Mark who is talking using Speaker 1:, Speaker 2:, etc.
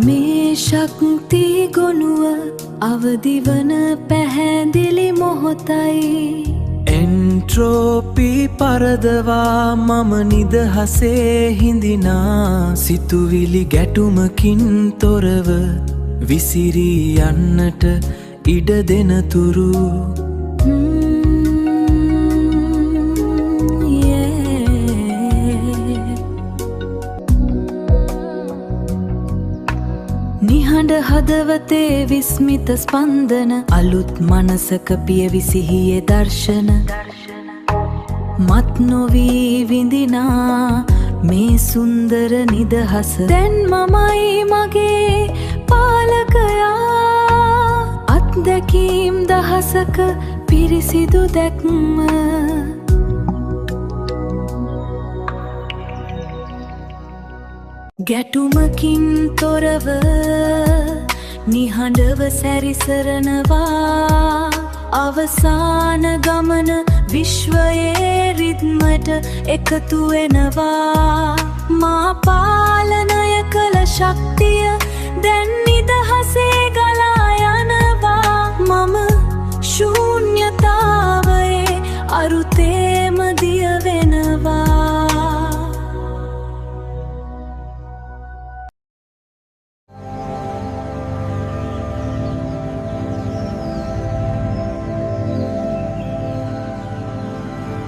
Speaker 1: මේ ශක්ති ගොනුව අවදිවන පැහැදිලි මොහොතයි
Speaker 2: එන්ට්‍රෝපි පරදවා මම නිදහසේ හිඳිනා සිතුවිලි ගැටුමකින් තොරව විසිරී යන්නට ඉඩ දෙනතුරු නිහඬ හදවතේ විස්මිත ස්පන්දන අලුත් මනසක පියවි සිහියේ දර්ශන මත් නොවී විඳිනා මේ සුන්දර නිදහස දැන් මමයි මගේ පාලකයා අත්දැකීම් දහසක පිරිසිදු දැක්ම ගැටුමකින් තොරව නිහඬව සැරිසරනවා අවසාන ගමන විශ්වයේ රිද්මට එකතු වෙනවා මා පාලනය කළ ශක්තිය දැන් නිදහසේ